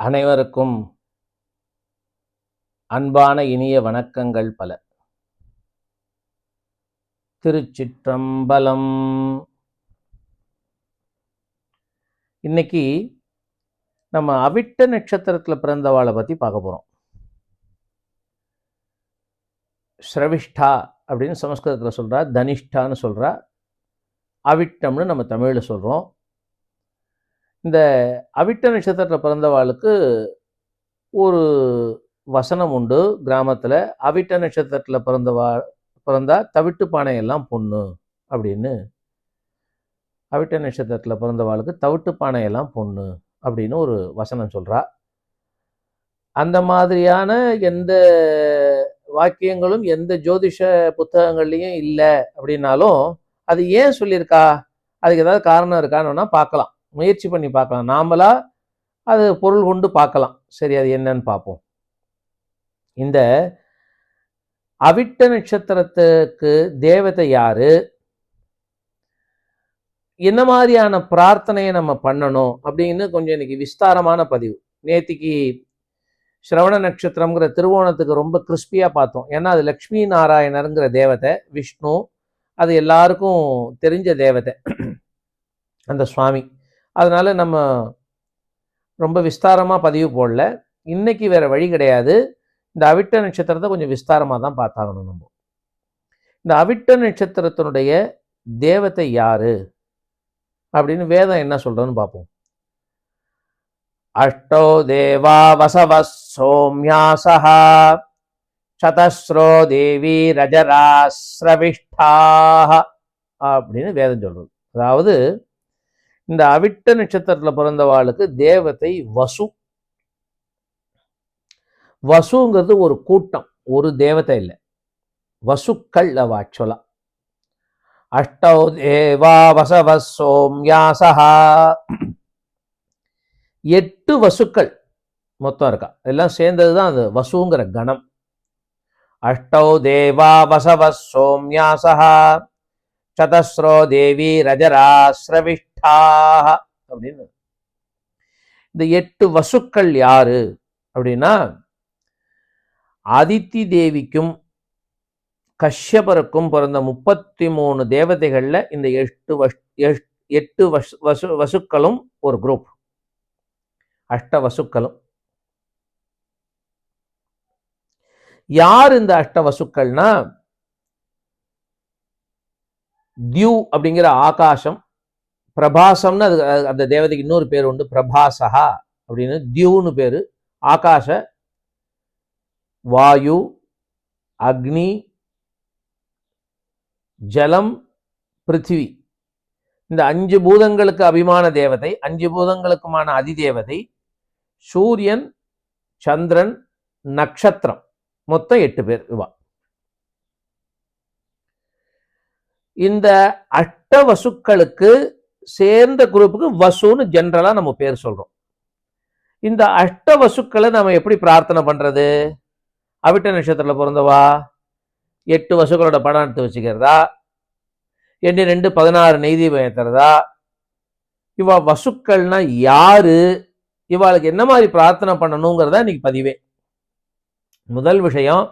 அனைவருக்கும் அன்பான இனிய வணக்கங்கள் பல. திருச்சிற்றம்பலம். இன்னைக்கு நம்ம அவிட்ட நட்சத்திரத்தில் பிறந்தவாளை பற்றி பார்க்க போகிறோம். ஸ்ரவிஷ்டா அப்படின்னு சமஸ்கிருதத்தில் சொல்கிறா, தனிஷ்டான்னு சொல்கிறா, அவிட்டம்னு நம்ம தமிழில் சொல்கிறோம். இந்த அவிட்ட நட்சத்திரத்தில் பிறந்தவாளுக்கு ஒரு வசனம் உண்டு கிராமத்தில். அவிட்ட நட்சத்திரத்தில் பிறந்தா தவிட்டு பானையெல்லாம் பொண்ணு அப்படின்னு. அவிட்ட நட்சத்திரத்தில் பிறந்தவாளுக்கு தவிட்டு பானையெல்லாம் பொண்ணு அப்படின்னு ஒரு வசனம் சொல்கிறா. அந்த மாதிரியான எந்த வாக்கியங்களும் எந்த ஜோதிஷ புத்தகங்கள்லையும் இல்லை அப்படின்னாலும் அது ஏன் சொல்லியிருக்கா, அதுக்கு ஏதாவது காரணம் இருக்கான்னு பார்க்கலாம், முயற்சி பண்ணி பார்க்கலாம். நாமளா அது பொருள் கொண்டு பார்க்கலாம். சரி, அது என்னன்னு பார்ப்போம். இந்த அவிட்ட நட்சத்திரத்துக்கு தேவதை யாரு, என்ன மாதிரியான பிரார்த்தனையை நம்ம பண்ணணும் அப்படின்னு கொஞ்சம் இன்னைக்கு விஸ்தாரமான பதிவு. நேத்திக்கு ஸ்ரவண நட்சத்திரம்ங்கிற திருவோணத்துக்கு ரொம்ப கிறிஸ்பியா பார்த்தோம். ஏன்னா அது லக்ஷ்மி நாராயணருங்கிற தேவதை, விஷ்ணு, அது எல்லாருக்கும் தெரிஞ்ச தேவதை அந்த சுவாமி. அதனால நம்ம ரொம்ப விஸ்தாரமா பதிவு போடல. இன்னைக்கு வேற வழி கிடையாது. இந்த அவிட்ட நட்சத்திரத்தை கொஞ்சம் விஸ்தாரமா தான் பார்த்தாகணும் நம்ம. இந்த அவிட்ட நட்சத்திரத்தினுடைய தேவதை யாரு அப்படின்னு வேதம் என்ன சொல்றதுன்னு பார்ப்போம். அஷ்டோ தேவா வசவ சோம்யாசஹ சதஸ்ரோ தேவி ரஜராஸ்ரவிஷ்டாஹ அப்படின்னு வேதம் சொல்றது. அதாவது இந்த அவிட்ட நட்சத்திரத்தில் பிறந்தவாளுக்கு தேவதை வசு. வசுங்கிறது ஒரு கூட்டம், ஒரு தேவதை இல்லை, வசுக்கள் அவ ஆக்சுவலா. அஷ்டோ தேவா வசவ சோம்யாசஹ, 8 வசுக்கள் மொத்தம் இருக்கா, எல்லாம் சேர்ந்ததுதான் அது வசுங்கிற கணம். அஷ்டோ தேவா வசவ சோம்யாசஹ சதஸ்ரோ தேவி ரஜராஸ்ரவிஷ்டாஹ அப்படின்னு. இந்த 8 வசுக்கள் யாரு அப்படின்னா, அதித்தி தேவிக்கும் கஷ்யபருக்கும் பிறந்த 33 தேவதைகள்ல இந்த 8 வசுக்களும் ஒரு குரூப், அஷ்ட வசுக்களும். யார் இந்த அஷ்ட வசுக்கள்னா, தியூ அப்படிங்கிற ஆகாசம், பிரபாசம்னு அது அந்த தேவதைக்கு இன்னொரு பேர் உண்டு, பிரபாசகா அப்படின்னு. தியூன்னு பேரு. ஆகாச, வாயு, அக்னி, ஜலம், பிருத்திவி, இந்த 5 பூதங்களுக்கு அபிமான தேவதை, 5 பூதங்களுக்குமான அதிதேவதை, சூரியன், சந்திரன், நட்சத்திரம், மொத்தம் 8 பேர் இவா. இந்த அஷ்ட வசுக்களுக்கு சேர்ந்த குரூப்புக்கு வசுன்னு ஜெனரலா நம்ம பேர் சொல்றோம். இந்த அஷ்ட வசுக்களை நம்ம எப்படி பிரார்த்தனை பண்றது? அவிட்ட நட்சத்திரத்தில் பிறந்தவா 8 வசுக்களோட படம் எடுத்து வச்சுக்கிறதா, 2 16 நெய்தீபம் ஏத்துறதா? இவா வசுக்கள்னா யாரு, இவாளுக்கு என்ன மாதிரி பிரார்த்தனை பண்ணணுங்கிறதா இன்னைக்கு பதிவே. முதல் விஷயம்,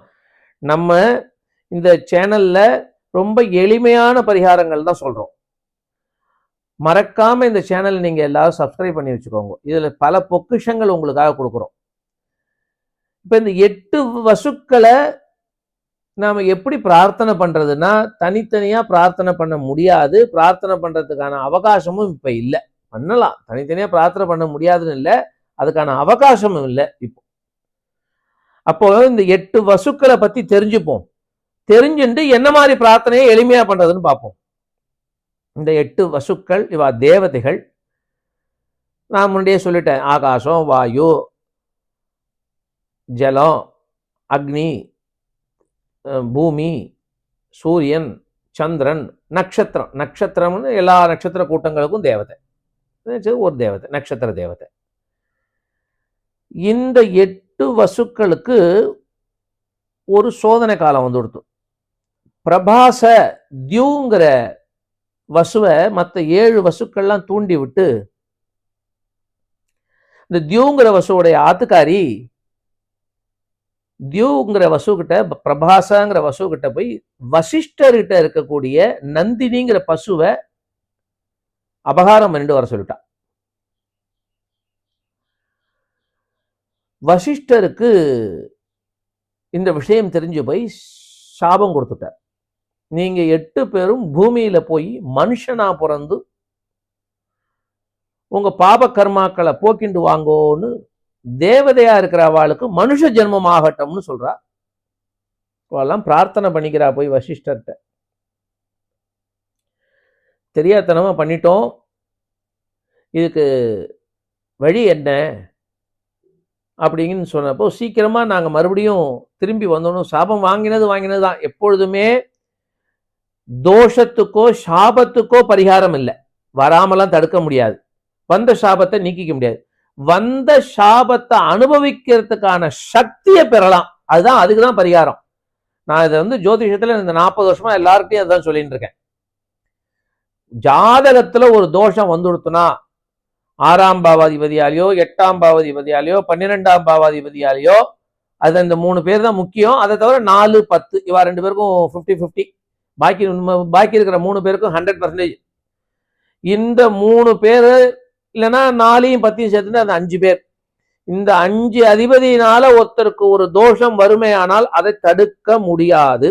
நம்ம இந்த சேனல்ல ரொம்ப எளிமையான பரிகாரங்கள் தான் சொல்றோம். மறக்காம இந்த சேனல் நீங்க எல்லாரும் சப்ஸ்கிரைப் பண்ணி வச்சுக்கோங்க. இதுல பல பொக்கிஷங்கள் உங்களுக்காக கொடுக்குறோம். இப்ப இந்த 8 வசுக்களை நாம எப்படி பிரார்த்தனை பண்றதுன்னா, தனித்தனியா பிரார்த்தனை பண்ண முடியாது. பிரார்த்தனை பண்றதுக்கான அவகாசமும் இப்ப இல்லை. பண்ணலாம், தனித்தனியா பிரார்த்தனை பண்ண முடியாதுன்னு இல்லை, அதுக்கான அவகாசமும் இல்லை இப்போ. அப்போ இந்த 8 வசுக்களை பத்தி தெரிஞ்சுப்போம். தெரிஞ்சுட்டு என்ன மாதிரி பிரார்த்தனையை எளிமையா பண்றதுன்னு பார்ப்போம். இந்த 8 வசுக்கள் இவா தேவதைகள். நான் முன்னாடியே சொல்லிட்டேன், ஆகாசம், வாயு, ஜலம், அக்னி, பூமி, சூரியன், சந்திரன், நட்சத்திரம். நட்சத்திரம்னு எல்லா நட்சத்திர கூட்டங்களுக்கும் தேவதை, ஒரு தேவதை, நட்சத்திர தேவதை. இந்த 8 வசுக்களுக்கு ஒரு சோதனை காலம் வந்து கொடுத்து, பிரபாச தியூங்கிற வசுவை மற்ற 7 வசுக்கள்லாம் தூண்டி விட்டு இந்த தியூங்கிற வசுவுடைய ஆத்துக்காரி தியூங்கிற வசு கிட்ட, பிரபாசாங்கிற வசு கிட்ட போய் வசிஷ்டர்கிட்ட இருக்கக்கூடிய நந்தினிங்கிற பசுவை அபகாரம் பண்ணிட்டு வர சொல்லிட்டா. வசிஷ்டருக்கு இந்த விஷயம் தெரிஞ்சு போய் சாபம் கொடுத்துட்டார். நீங்க 8 பேரும் பூமியில போய் மனுஷனா பிறந்து உங்க பாப கர்மாக்களை போக்கிண்டு வாங்கோன்னு தேவதையா இருக்கிற அவளுக்கு மனுஷ ஜென்மம் ஆகட்டும்னு சொல்றா. அவெல்லாம் பிரார்த்தனை பண்ணிக்கிறா போய் வசிஷ்டர்கிட்ட. தெரியாதனமா பண்ணிட்டோம், இதுக்கு வழி என்ன அப்படின்னு சொன்னப்போ, சீக்கிரமா நாங்க மறுபடியும் திரும்பி வந்தோம். சாபம் வாங்கினது தான். எப்பொழுதுமே தோஷத்துக்கோ சாபத்துக்கோ பரிகாரம் இல்லை, வராமலாம் தடுக்க முடியாது, வந்த சாபத்தை நீக்கிக்க முடியாது. வந்த சாபத்தை அனுபவிக்கிறதுக்கான சக்தியை பெறலாம், அதுதான், அதுக்குதான் பரிகாரம். நான் இதை ஜோதிஷத்துல இந்த 40 வருஷமா எல்லார்கிட்டையும் அதான் சொல்லிட்டு இருக்கேன். ஜாதகத்துல ஒரு தோஷம் வந்துடுத்துனா 6ஆம் பாவாதிபதியாலேயோ 8ஆம் பாவாதிபதியாலேயோ 12ஆம் பாவாதிபதியாலேயோ, அது இந்த 3 பேர் தான் முக்கியம். அதை தவிர 4, 10 இவா 2 பேருக்கும் 50-50, பாக்கி இருக்கிற 3 பேருக்கும் 100%. இந்த 3 பேரு இல்லைன்னா 4ஐயும் 10ஐயும் சேர்த்துட்டு அந்த 5 பேர், இந்த 5 அதிபதியினால ஒருத்தருக்கு ஒரு தோஷம் வறுமையானால் அதை தடுக்க முடியாது.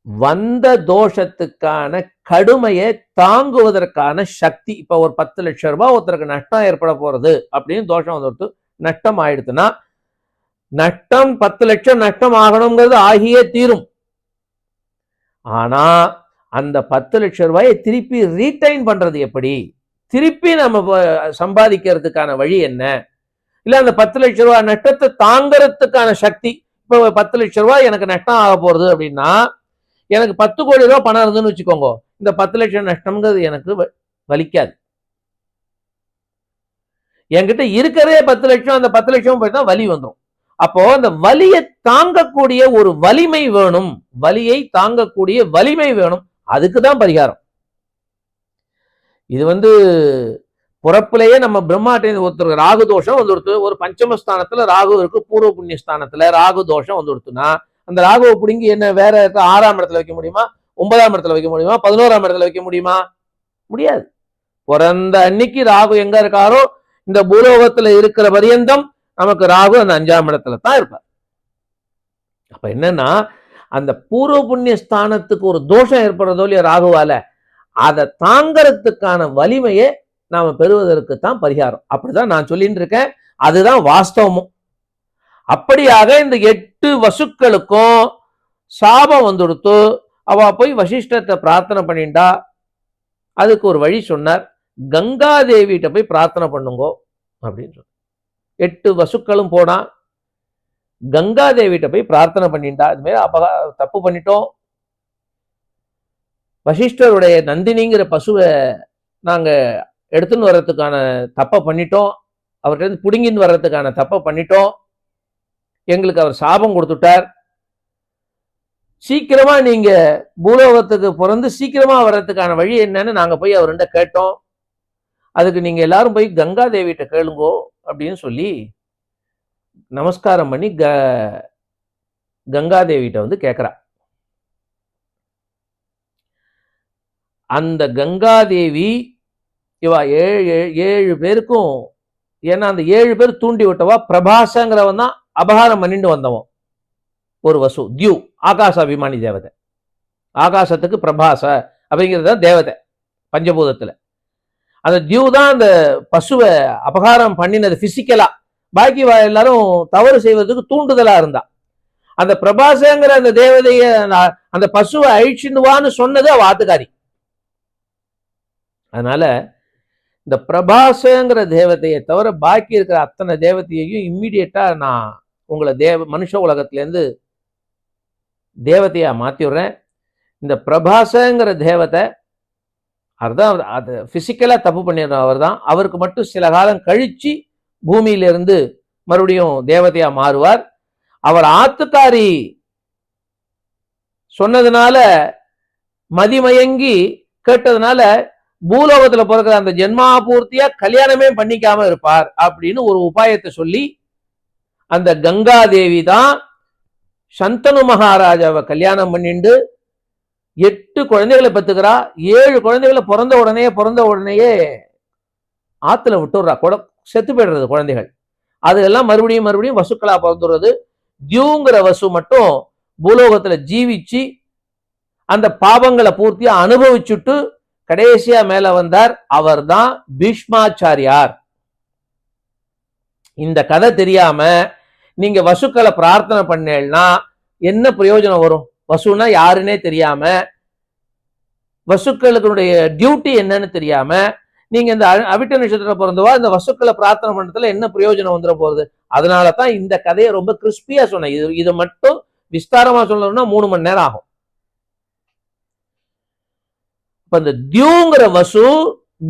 வந்த தோஷத்துக்கான கடுமையை தாங்குவதற்கான சக்தி. இப்ப ஒரு 10 லட்சம் ரூபாய் ஒருத்தருக்கு நஷ்டம் ஏற்பட போறது அப்படின்னு தோஷம் வந்து நஷ்டம் ஆயிடுச்சுன்னா, நஷ்டம் 10 லட்சம் நஷ்டம் ஆகணுங்கிறது ஆகியே தீரும். ஆனா அந்த 10 லட்சம் ரூபாயை திருப்பி ரீடைன் பண்றது எப்படி, திருப்பி நம்ம சம்பாதிக்கிறதுக்கான வழி என்ன, இல்ல அந்த 10 லட்சம் ரூபாய் நஷ்டத்தை தாங்கறதுக்கான சக்தி. இப்போ 10 லட்சம் ரூபாய் எனக்கு நஷ்டம் ஆக போறது அப்படின்னா, எனக்கு 10 கோடி ரூபாய் பணம் இருந்துன்னு வச்சுக்கோங்க, இந்த 10 லட்சம் நஷ்டம்ங்கிறது எனக்கு வலிக்காது. என்கிட்ட இருக்கிறதே 10 லட்சம், அந்த 10 லட்சம் போயிட்டு வலி வந்துடும். அப்போ அந்த வலியை தாங்கக்கூடிய ஒரு வலிமை வேணும், வலியை தாங்கக்கூடிய வலிமை வேணும், அதுக்குதான் பரிகாரம். இது புறப்பிலேயே நம்ம பிரம்மாட்ட ஒருத்தர் ராகு தோஷம் வந்துடுத்து, ஒரு பஞ்சமஸ்தானத்துல ராகு இருக்கு, பூர்வ புண்ணிய ஸ்தானத்துல ராகு தோஷம் வந்துடுத்துனா, அந்த ராகுவை பிடுங்கி என்ன வேற 6ஆம் இடத்துல வைக்க முடியுமா, 9ஆம் இடத்துல வைக்க முடியுமா, 11ஆம் இடத்துல வைக்க முடியுமா? முடியாது. பிறந்த அன்னைக்கு ராகு எங்க இருக்காரோ, இந்த பூலோகத்துல இருக்கிற பரியந்தம் நமக்கு ராகு அந்த 5ஆம் இடத்துல தான் இருப்பார். அப்ப என்னன்னா, அந்த பூர்வ புண்ணிய ஸ்தானத்துக்கு ஒரு தோஷம் ஏற்படுறதோ இல்லையா ராகுவால, அதை தாங்கறதுக்கான வலிமையை நாம பெறுவதற்கு தான் பரிகாரம். அப்படிதான் நான் சொல்லிட்டு இருக்கேன், அதுதான் வாஸ்தவமும். அப்படியாக இந்த 8 வசுக்களுக்கும் சாபம் வந்துடுத்து. அவ போய் வசிஷ்டத்தை பிரார்த்தனை பண்ணிண்டா. அதுக்கு ஒரு வழி சொன்னார், கங்காதேவிட்ட போய் பிரார்த்தனை பண்ணுங்கோ அப்படின்னு சொன்னார். 8 வசுக்களும் போனா கங்காதேவிட்ட போய் பிரார்த்தனை பண்ணிண்டா. இது மாதிரி தப்பு பண்ணிட்டோம், வசிஷ்டருடைய நந்தினிங்கிற பசுவை நாங்க எடுத்துன்னு வர்றதுக்கான தப்பை பண்ணிட்டோம், அவர்கிட்ட புடுங்கின்னு வர்றதுக்கான தப்பை பண்ணிட்டோம், எங்களுக்கு அவர் சாபம் கொடுத்துட்டார், சீக்கிரமா நீங்க பூலோகத்துக்கு பிறந்து சீக்கிரமா வர்றதுக்கான வழி என்னன்னு நாங்க போய் அவர்கிட்ட கேட்டோம், அதுக்கு நீங்க எல்லாரும் போய் கங்காதேவிட்ட கேளுங்கோ அப்படின்னு சொல்லி நமஸ்காரம் பண்ணி கங்காதேவிட்ட கேட்கிறா. அந்த கங்காதேவி இவா 7 பேருக்கும், ஏன்னா அந்த 7 பேர் தூண்டி விட்டவா பிரபாசங்கிறவன் தான் அபகாரம் பண்ணிட்டு வந்தவன் ஒரு வசு, தியூ ஆகாச அபிமானி தேவதை. ஆகாசத்துக்கு பிரபாச அப்படிங்கிறது தேவதை பஞ்சபூதத்துல. அந்த தியூ தான் அந்த பசுவை அபகாரம் பண்ணினது பிசிக்கலா, பாக்கி எல்லாரும் தவறு செய்வதற்கு தூண்டுதலா இருந்தா. அந்த பிரபாசங்கிற அந்த தேவதைய அந்த பசுவை அழிச்சுடுவான்னு சொன்னது அவ ஆத்துக்காரி. அதனால இந்த பிரபாசங்கிற தேவதையை தவிர பாக்கி இருக்கிற அத்தனை தேவதையையும் இம்மிடியட்டா நான் உங்களை மனுஷ உலகத்திலேருந்து தேவதையா மாத்தி விடுறேன். இந்த பிரபாசங்கிற தேவதை அதுதான், அது பிசிக்கலா தப்பு பண்ணிடுற அவர் தான். அவருக்கு மட்டும் சில காலம் கழிச்சு பூமியிலிருந்து மறுபடியும் தேவதையா மாறுவார். அவர் ஆத்துக்காரி சொன்னதுனால மதிமயங்கி கேட்டதுனால பூலோகத்துல பிறக்கிற அந்த ஜென்மா பூர்த்தியா கல்யாணமே பண்ணிக்காம இருப்பார் அப்படின்னு ஒரு உபாயத்தை சொல்லி அந்த கங்கா தேவி தான் சந்தனு மகாராஜாவை கல்யாணம் பண்ணிண்டு 8 குழந்தைகளை பெற்றுக்கிறா. 7 குழந்தைகளை பிறந்த உடனேயே ஆத்துல விட்டுடுறா. செத்து போயிடுறது குழந்தைகள். அதெல்லாம் மறுபடியும் வசுக்களா பிறந்துடுறது. தியூங்கிற வசு மட்டும் பூலோகத்துல ஜீவிச்சு அந்த பாவங்களை பூர்த்தியா அனுபவிச்சுட்டு கடைசியா மேல வந்தார். அவர் தான் பீஷ்மாச்சாரியார். இந்த கதை தெரியாம நீங்க வசுக்களை பிரார்த்தனை பண்ணேன்னா என்ன பிரயோஜனம் வரும்? வசுனா யாருன்னே தெரியாம, வசுக்களுடைய டியூட்டி என்னன்னு தெரியாம நீங்க இந்த அவிட்ட நட்சத்திரத்துல பிறந்தவா இந்த வசுக்களை பிரார்த்தனை பண்றதுல என்ன பிரயோஜனம் வந்துட போகுது? அதனாலதான் இந்த கதையை ரொம்ப கிறிஸ்பியா சொன்னேன். இது மட்டும் விஸ்தாரமா சொல்லணும்னா 3 மணி நேரம் ஆகும். இப்ப இந்த தியூங்கிற வசு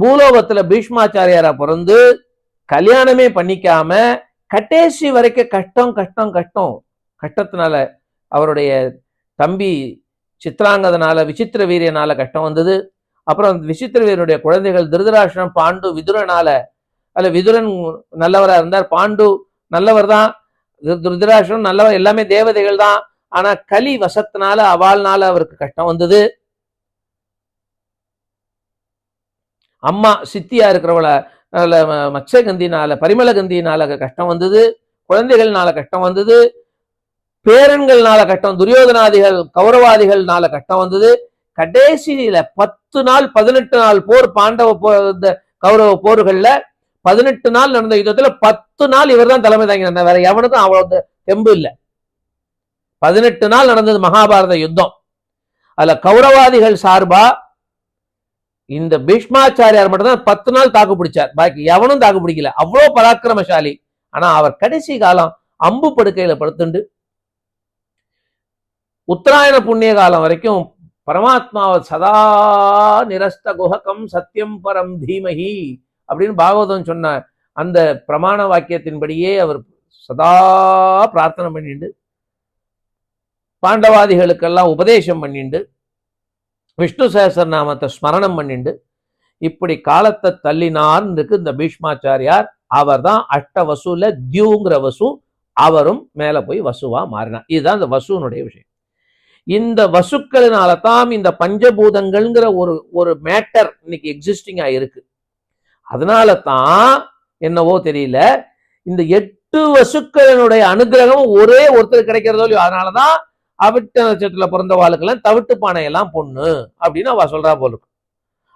பூலோகத்துல பீஷ்மாச்சாரியாரா பிறந்து கல்யாணமே பண்ணிக்காம கடைசி வரைக்கும் கஷ்டத்தினால அவருடைய தம்பி சித்ராங்கதனால விசித்திர வீரியனால கஷ்டம் வந்தது. அப்புறம் விசித்திர வீரனுடைய குழந்தைகள் திருதராஷ்டிரம், பாண்டு, விதுரனால, அல்ல விதுரன் நல்லவரா இருந்தார், பாண்டு நல்லவர் தான், திருதராஷ்டிரம் நல்லவர், எல்லாமே தேவதைகள் தான். ஆனா கலி வசத்தினால அவாள்னால அவருக்கு கஷ்டம் வந்தது. அம்மா சித்தியா இருக்கிறவள மச்சகந்தினால பரிமள கந்தினால கஷ்டம் வந்தது. குழந்தைகள்னால கஷ்டம் வந்தது. பேரன்கள்னால கஷ்டம், துரியோதனாதிகள் கௌரவாதிகள்னால கஷ்டம் வந்தது. கடைசியில 10 நாள் 18 நாள் போர், பாண்டவ கௌரவ போர்கள்ல 18 நாள் நடந்த யுத்தத்துல 10 நாள் இவர் தான் தலைமை தாங்கினார். வேற எவனுக்கும் அவ்வளவு தெம்பு இல்லை. 18 நாள் நடந்தது மகாபாரத யுத்தம். அதுல கௌரவாதிகள் சார்பா இந்த பீஷ்மாச்சாரியார் மட்டும்தான் 10 நாள் தாக்கு பிடிச்சார். பாக்கி எவனும் தாக்கு பிடிக்கல. அவ்வளவு பராக்கிரமசாலி. ஆனா அவர் கடைசி காலம் அம்பு படுக்கையில படுத்துண்டு உத்தராயண புண்ணிய காலம் வரைக்கும் பரமாத்மாவை சதா நிரஸ்த குஹகம் சத்தியம் பரம் தீமஹி அப்படின்னு பாகவதம் சொன்ன அந்த பிரமாண வாக்கியத்தின்படியே அவர் சதா பிரார்த்தனை பண்ணிண்டு பாண்டவாதிகளுக்கெல்லாம் உபதேசம் பண்ணிண்டு விஷ்ணு சஹஸ்ரநாமத்தை ஸ்மரணம் பண்ணிண்டு இப்படி காலத்தை தள்ளினார் இருக்கு இந்த பீஷ்மாச்சாரியார். அவர் தான் அஷ்ட வசூல தியூங்கிற வசு. அவரும் மேல போய் வசுவா மாறினார். இதுதான் இந்த வசுனுடைய விஷயம். இந்த வசுக்களினால தான் இந்த பஞ்சபூதங்கள்ங்கிற ஒரு மேட்டர் இன்னைக்கு எக்ஸிஸ்டிங்கா இருக்கு. அதனால தான் என்னவோ தெரியல இந்த 8 வசுக்களினுடைய அனுகிரகம் ஒரே ஒருத்தர் கிடைக்கிறதோ இல்லையோ. அதனாலதான் அவிட்ட நட்சத்திரத்துல பிறந்தவாளுக்கெல்லாம் தவிட்டு பானை எல்லாம் பொண்ணு அப்படின்னு அவ சொல்றா போல இருக்கு.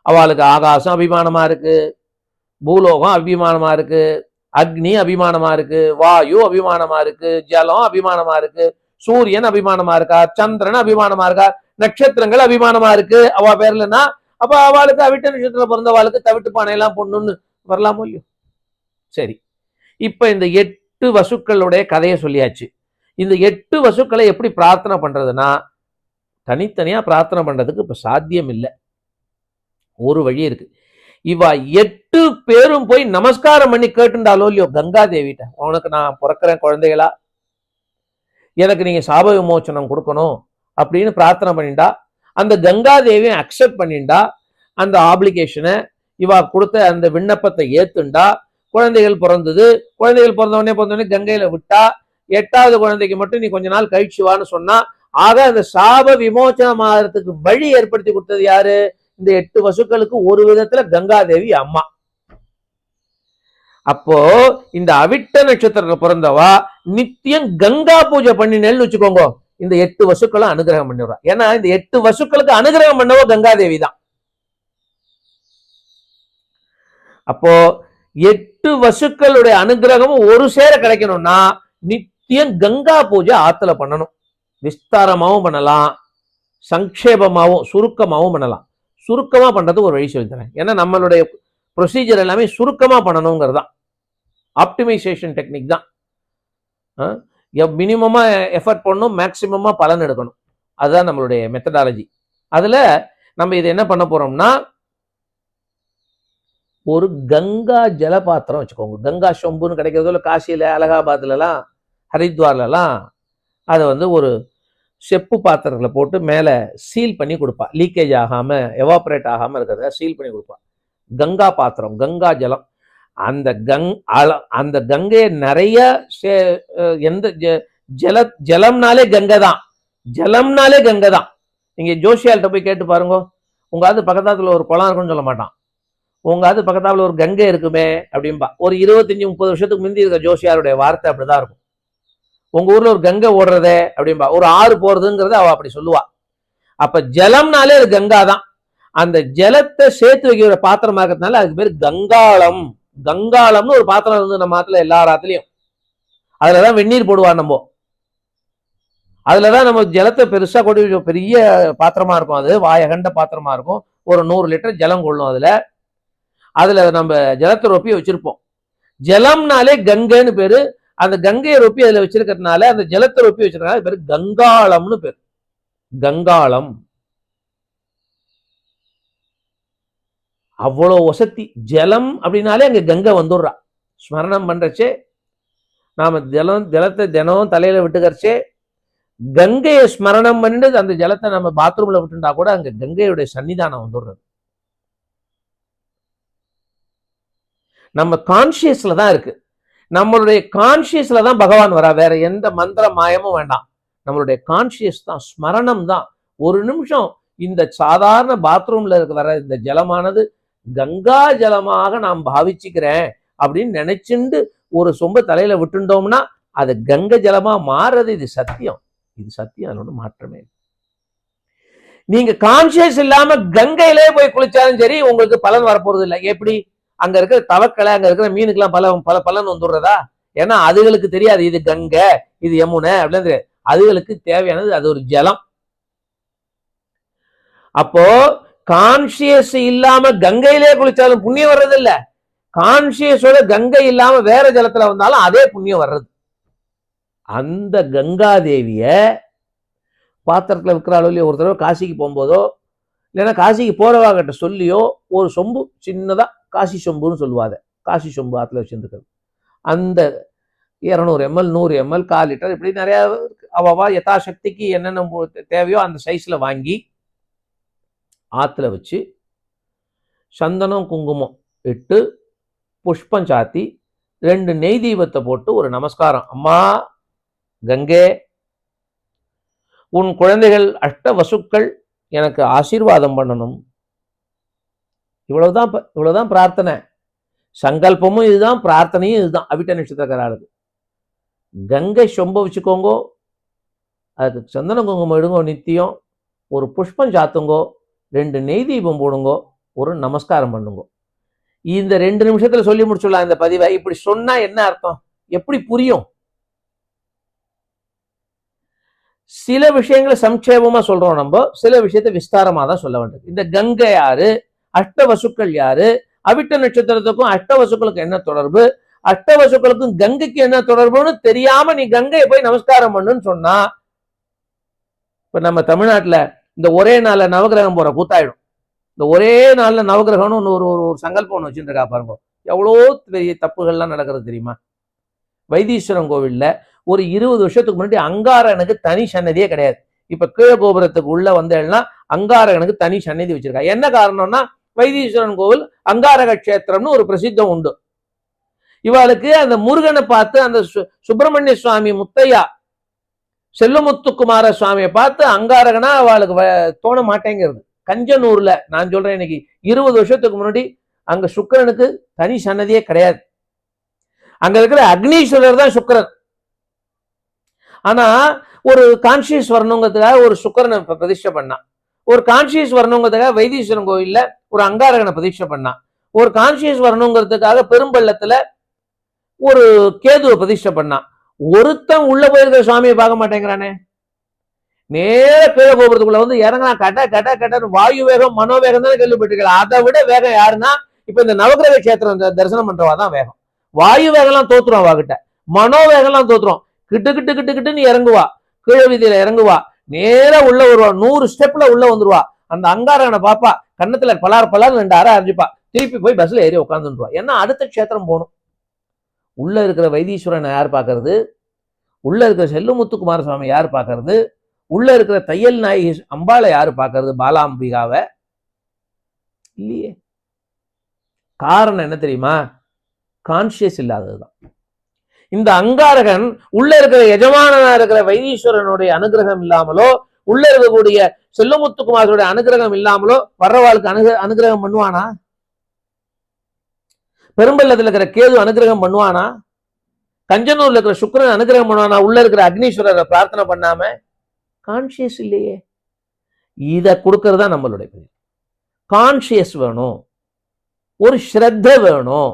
அவளுக்கு ஆகாசம் அபிமானமா இருக்கு, பூலோகம் அபிமானமா இருக்கு, அக்னி அபிமானமா இருக்கு, வாயு அபிமானமா இருக்கு, ஜலம் அபிமானமா இருக்கு, சூரியன் அபிமானமா இருக்கா, சந்திரன் அபிமானமா இருக்கா, நட்சத்திரங்கள் அபிமானமா இருக்கு அவ பேர்லன்னா அப்ப அவளுக்கு அவிட்ட நட்சத்திரத்துல பிறந்தவாளுக்கு தவிட்டு பானை எல்லாம் பொண்ணுன்னு வரலாமோ இல்லையோ? சரி, இப்ப இந்த 8 வசுக்களுடைய கதையை சொல்லியாச்சு. இந்த 8 வசுக்களை எப்படி பிரார்த்தனை பண்றதுன்னா தனித்தனியா பிரார்த்தனை பண்றதுக்கு இப்ப சாத்தியம் இல்லை. ஒரு வழி இருக்கு. இவ 8 பேரும் போய் நமஸ்காரம் பண்ணி கேட்டுண்டாலோ இல்லையோ கங்கா தேவிட்ட, உனக்கு நான் பிறக்கிறேன் குழந்தைகளா, எனக்கு நீங்க சாப விமோச்சனம் கொடுக்கணும் அப்படின்னு பிரார்த்தனை பண்ணிண்டா அந்த கங்கா தேவியை அக்செப்ட் பண்ணிண்டா அந்த ஆப்ளிகேஷனை இவா கொடுத்த அந்த விண்ணப்பத்தை ஏத்துண்டா குழந்தைகள் பிறந்தது. குழந்தைகள் பிறந்தவொடனே கங்கையில விட்டா 8வது குழந்தைக்கு மட்டும் நீ கொஞ்ச நாள் கழிச்சுவான்னு சொன்னா ஆக அந்த சாப விமோச்சனம் ஆகிறதுக்கு வழி ஏற்படுத்தி கொடுத்தது யாரு? இந்த 8 வசுக்களுக்கு ஒரு விதத்துல கங்காதேவி அம்மா. அப்போ இந்த அவிட்ட நட்சத்திரத்துல பிறந்தவா நித்தியம் கங்கா பூஜை பண்ணினேன்னு வச்சுக்கோங்க, இந்த 8 வசுக்களும் அனுகிரகம் பண்ணிடுறா. ஏன்னா இந்த 8 வசுக்களுக்கு அனுகிரகம் பண்ணவோ கங்காதேவி தான். அப்போ 8 வசுக்களுடைய அனுகிரகமும் ஒரு சேர கிடைக்கணும்னா நித்தியம் கங்கா பூஜை ஆத்துல பண்ணணும். விஸ்தாரமாவும் பண்ணலாம், சங்கேபமாவும் சுருக்கமாவும் பண்ணலாம். சுருக்கமா பண்றது ஒரு வழி சொல்லி தரேன். ஏன்னா நம்மளுடைய ப்ரொசீஜர் எல்லாமே சுருக்கமா பண்ணணுங்கிறது தான், ஆப்டிமைசேஷன் டெக்னிக் தான். மினிமமா எஃபர்ட் பண்ணணும், மேக்சிமமா பலன் எடுக்கணும். அதுதான் நம்மளுடைய மெத்தடாலஜி. அதுல நம்ம இதை என்ன பண்ண போறோம்னா ஒரு கங்கா ஜலபாத்திரம் வச்சுக்கோங்க. கங்கா சொம்புன்னு கிடைக்கிறதோ காசியில அலகாபாத்லாம் ஹரித்வார்லாம் அதை ஒரு செப்பு பாத்திரத்துல போட்டு மேல சீல் பண்ணி கொடுப்பா. லீக்கேஜ் ஆகாம எவாபரேட் ஆகாம இருக்கிறத சீல் பண்ணி கொடுப்பா. கங்கா பாத்திரம், கங்கா ஜலம். அந்த அந்த கங்கையை நிறைய எந்த ஜலம்னாலே கங்கை தான், ஜலம்னாலே கங்கை தான். நீங்க ஜோஷியால்கிட்ட போய் கேட்டு பாருங்க, உங்க அது பக்கத்தாத்துல ஒரு குளம் இருக்குன்னு சொல்ல மாட்டான். உங்க அது பக்கத்தாப்புல ஒரு கங்கை இருக்குமே அப்படின்பா. ஒரு 25-30 வருஷத்துக்கு முந்தி இருக்க ஜோஷியாருடைய வார்த்தை அப்படிதான் இருக்கும். உங்க ஊர்ல ஒரு கங்கை ஓடுறதே அப்படின்பா, ஒரு ஆறு போறதுங்கிறத அவ அப்படி சொல்லுவா. அப்ப ஜலம்னாலே அது கங்கா தான். அந்த ஜலத்தை சேர்த்து வைக்கிற பாத்திரமா இருக்கிறதுனால அதுக்கு பேர் கங்காளம். கங்காளம்னு ஒரு பாத்திரம் இருந்து நம்ம ஆத்துல எல்லா ஆத்துலயும். அதுலதான் வெந்நீர் போடுவார் நம்ம. அதுலதான் நம்ம ஜலத்தை பெருசா கொண்டு பெரிய பாத்திரமா இருக்கும், அது வாயகண்ட பாத்திரமா இருக்கும். ஒரு 100 லிட்டர் ஜலம் கொள்ளும். அதுல நம்ம ஜலத்தை ரொப்பி வச்சிருப்போம். ஜலம்னாலே கங்கைன்னு பேரு. அந்த கங்கையை ரொப்பி அதுல வச்சிருக்கிறதுனால, அந்த ஜலத்தை ரொப்பி வச்சிருக்கனால பேரு கங்காளம்னு பேரு. கங்காளம். அவ்வளோ வசதி. ஜலம் அப்படின்னாலே அங்க கங்கை வந்துடுறா. ஸ்மரணம் பண்றச்சே, நாம ஜலத்தை தினம் தலையில விட்டுக்கறச்சே கங்கையை ஸ்மரணம் பண்ணிட்டு அந்த ஜலத்தை நம்ம பாத்ரூம்ல விட்டுட்டா கூட அங்க கங்கையுடைய சன்னிதானம் வந்துடுறது. நம்ம கான்சியஸ்ல தான் இருக்கு. நம்மளுடைய கான்சியஸ்ல தான் பகவான் வரா. வேற எந்த மந்திர மாயமும் வேண்டாம். நம்மளுடைய கான்சியஸ் தான், ஸ்மரணம் தான். ஒரு நிமிஷம் இந்த சாதாரண பாத்ரூம்ல வர இந்த ஜலமானது கங்கா ஜலமாக நாம் பாவிச்சுக்கிறேன் அப்படின்னு நினைச்சுண்டு ஒரு சொம்ப தலையில விட்டுட்டோம்னா அது கங்கை ஜலமா மாறுறது. இது சத்தியம், இது சத்தியம். அது ஒன்றும் மாற்றமே. நீங்க கான்சியஸ் இல்லாம கங்கையிலே போய் குளிச்சாலும் சரி உங்களுக்கு பலன் வரப்போறது இல்லை. எப்படி? அங்க இருக்கிற தவக்களை, அங்க இருக்கிற மீனுக்கெல்லாம் பல பலன் வந்துடுறதா? ஏன்னா அதுகளுக்கு தெரியாது இது கங்கை இது யமுனை அப்படின்னு. அதுகளுக்கு தேவையானது அது ஒரு ஜலம். அப்போ கான்சியஸ் இல்லாம கங்கையிலே குளிச்சாலும் புண்ணியம் வர்றது இல்ல, கான்சியஸோட கங்கை இல்லாம வேற ஜலத்துல வந்தாலும் அதே புண்ணியம் வர்றது. அந்த கங்காதேவிய பாத்திரத்துல விற்கிறாளோ இல்லையோ, ஒரு தடவை காசிக்கு போகும்போதோ இல்லைன்னா காசிக்கு போறவாகிட்ட சொல்லியோ ஒரு சொம்பு சின்னதா காசி சொம்புன்னு சொல்லுவாத, காசி சொம்பு ஆத்துல வச்சிருந்துக்கிறது. அந்த 200 ml 100 ml 1/4 லிட்டர் இப்படி நிறைய அவவா யதாசக்திக்கு என்னென்ன தேவையோ அந்த சைஸ்ல வாங்கி ஆத்துல வச்சு சந்தனம் குங்குமம் இட்டு புஷ்பம் சாத்தி 2 நெய் தீபத்தை போட்டு ஒரு நமஸ்காரம். அம்மா கங்கை, உன் குழந்தைகள் அஷ்ட வசுக்கள் எனக்கு ஆசீர்வாதம் பண்ணணும். இவ்வளவுதான் பிரார்த்தனை. சங்கல்பமும் இதுதான், பிரார்த்தனையும் இதுதான். அவிட்ட நட்சத்திரக்காரருக்கு கங்கை சொம்ப வச்சுக்கோங்கோ, அதுக்கு சந்தன குங்குமம் எடுங்கோ, நித்தியம் ஒரு புஷ்பம் சாத்துங்கோ, 2 நெய் தீபம் போடுங்கோ, ஒரு நமஸ்காரம் பண்ணுங்கோ. இந்த 2 நிமிஷத்துல சொல்லி முடிச்சுடலாம் இந்த பதிவை. இப்படி சொன்னா என்ன அர்த்தம், எப்படி புரியும்? சில விஷயங்களை சம்ட்சேபமா சொல்றோம் நம்ம, சில விஷயத்தை விஸ்தாரமா தான் சொல்ல வேண்டியது. இந்த கங்கை யாரு, அஷ்டவசுக்கள் யாரு, அவிட்ட நட்சத்திரத்துக்கும் அஷ்டவசுக்களுக்கும் என்ன தொடர்பு, அஷ்டவசுக்களுக்கும் கங்கைக்கு என்ன தொடர்புன்னு தெரியாம நீ கங்கையை போய் நமஸ்காரம் பண்ணுன்னு சொன்னா, இப்ப நம்ம தமிழ்நாட்டுல இந்த ஒரே நாள்ல நவகிரகம் போற கூத்தாயிடும். இந்த ஒரே நாள்ல நவகிரகம்னு ஒரு சங்கல்பம் ஒன்று வச்சுருக்கா பாருங்க. எவ்வளோ பெரிய தப்புகள்லாம் நடக்கிறது தெரியுமா? வைத்தீஸ்வரன் கோவில்ல ஒரு 20 வருஷத்துக்கு முன்னாடி அங்காரகனுக்கு தனி சன்னதியே கிடையாது. இப்ப கீழ கோபுரத்துக்கு உள்ள வந்தேன்னா அங்காரகனுக்கு தனி சன்னதி வச்சிருக்கா. என்ன காரணம்னா வைத்தீஸ்வரன் கோவில் அங்காரக கஷேத்திரம்னு ஒரு பிரசித்தம் உண்டு. இவளுக்கு அந்த முருகனை பார்த்து, அந்த சுப்பிரமணிய சுவாமி முத்தையா செல்லுமுத்துக்குமார சுவாமியை பார்த்து அங்காரகனா அவளுக்கு தோண மாட்டேங்கிறது. கஞ்சனூர்ல நான் சொல்றேன், இன்னைக்கு 20 வருஷத்துக்கு முன்னாடி அங்க சுக்கிரனுக்கு தனி சன்னதியே கிடையாது. அங்க இருக்கிற அக்னீஸ்வரர் தான் சுக்கிரன். ஆனா ஒரு கான்சியஸ் வரணுங்கிறதுக்காக ஒரு சுக்கிரனை பிரதிஷ்டை பண்ணா, ஒரு கான்சியஸ் வரணுங்கிறதுக்காக வைத்தீஸ்வரன் கோயில்ல ஒரு அங்காரகனை பிரதிஷ்டை பண்ணா, ஒரு கான்சியஸ் வரணுங்கிறதுக்காக பெரும்பள்ளத்துல ஒரு கேதுவை பிரதிஷ்டை பண்ணா. ஒருத்தன் உள்ள போயிருக்கிற சுவாமியை பார்க்க மாட்டேங்கிறானே. நேர கீழ கோபுரத்துக்குள்ள வந்து இறங்கலாம், கட்ட கட்ட கட்ட வாயு வேகம் மனோவேகம் தானே கேள்விப்பட்டிருக்கலாம். அதை விட வேகம் யாருன்னா இப்ப இந்த நவகிரக கஷேத்திரம் தரிசனம் பண்றவா தான் வேகம். வாயு வேகம்லாம் தோத்துரும் அவகிட்ட, மனோவேகம்லாம் தோத்துரும். கிட்டு கிட்டு கிட்டு கிட்டுன்னு இறங்குவா, கீழ வீதியில இறங்குவா, நேரா உள்ள வருவா, 100 ஸ்டெப்ல உள்ள வந்துருவா. அந்த அங்காரகனை பாப்பா, கண்ணத்துல பலார் 2 அரை அரைஞ்சிப்பா, திருப்பி போய் பஸ்ல ஏறி உட்காந்துருவா. ஏன்னா அடுத்த கஷேத்திரம் போகணும். உள்ள இருக்கிற வைத்தீஸ்வரனை யார் பாக்குறது, உள்ள இருக்கிற செல்லுமுத்துக்குமார சுவாமி யார் பாக்குறது, உள்ள இருக்கிற தையல் நாயகி அம்பாளை யாரு பாக்குறது, பாலாம்பிகாவை இல்லையே. காரணம் என்ன தெரியுமா? கான்சியஸ் இல்லாததுதான். இந்த அங்காரகன் உள்ள இருக்கிற எஜமானனா இருக்கிற வைத்தீஸ்வரனுடைய அனுகிரகம் இல்லாமலோ, உள்ள இருக்கக்கூடிய செல்வமுத்துக்குமாரோட அனுகிரகம் இல்லாமலோ வர்றவாளுக்கு அனுகிரகம் பண்ணுவானா? பெரும்பள்ளத்துல இருக்கிற கேது அனுகிரகம் பண்ணுவானா? கஞ்சனூர்ல இருக்கிற சுக்கிரன் அனுகிரகம் பண்ணுவானா? உள்ள இருக்கிற அக்னீஸ்வரரை பிரார்த்தனை பண்ணாம? கான்சியஸ் இல்லையே. இத கொடுக்கறது தான் நம்மளுடைய பதில். கான்சியஸ் வேணும், ஒரு ஸ்ரத்த வேணும்.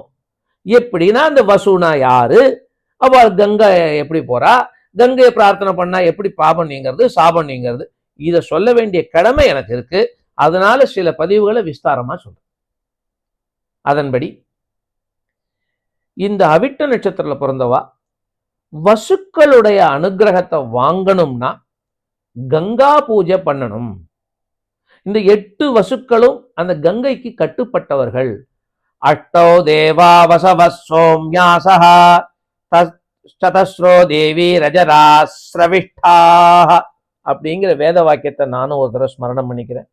எப்படின்னா, அந்த வசுனா யாரு, அவள் கங்கை எப்படி போறா, கங்கையை பிரார்த்தனை பண்ணா எப்படி பாபம் நீங்கிறது, சாபம் நீங்கிறது, இத சொல்ல வேண்டிய கடமை எனக்கு இருக்கு. அதனால சில பதிவுகளை விஸ்தாரமா சொல்றேன். அதன்படி இந்த அவிட்ட நட்சத்திரத்துல பிறந்தவா வசுக்களுடைய அனுகிரகத்தை வாங்கணும்னா கங்கா பூஜை பண்ணணும். இந்த 8 வசுக்களும் அந்த கங்கைக்கு கட்டுப்பட்டவர்கள். அஷ்டோ தேவா வசவ சோம்யாசஹ சதஸ்ரோ தேவி ரஜராஸ்ரவிஷ்டாஹ அப்படிங்கிற வேத வாக்கியத்தை நானும் ஒரு தடவை ஸ்மரணம் பண்ணிக்கிறேன்.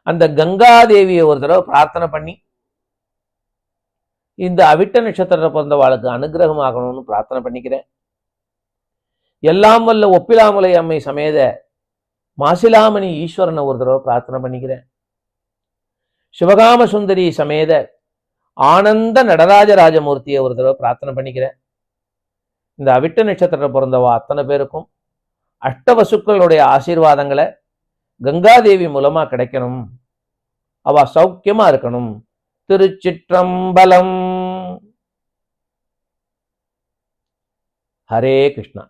அந்த கங்காதேவியை ஒரு தடவை பிரார்த்தனை பண்ணி இந்த அவிட்ட நட்சத்திரத்தை பிறந்தவாளுக்கு அனுகிரகம் ஆகணும்னு பிரார்த்தனை பண்ணிக்கிறேன். எல்லாம் வல்ல ஒப்பிலாமலை அம்மை சமேத மாசிலாமணி ஈஸ்வரனை ஒரு தடவை பிரார்த்தனை பண்ணிக்கிறேன். சிவகாம சுந்தரி சமேத ஆனந்த நடராஜராஜமூர்த்தியை ஒரு தடவை பிரார்த்தனை பண்ணிக்கிறேன். இந்த அவிட்ட நட்சத்திரத்தை பிறந்தவா அத்தனை பேருக்கும் அஷ்டவசுக்களுடைய ஆசீர்வாதங்களை கங்காதேவி மூலமா கிடைக்கணும், அவ சௌக்கியமா இருக்கணும். திருச்சிற்றம்பலம். ஹரே கிருஷ்ணா.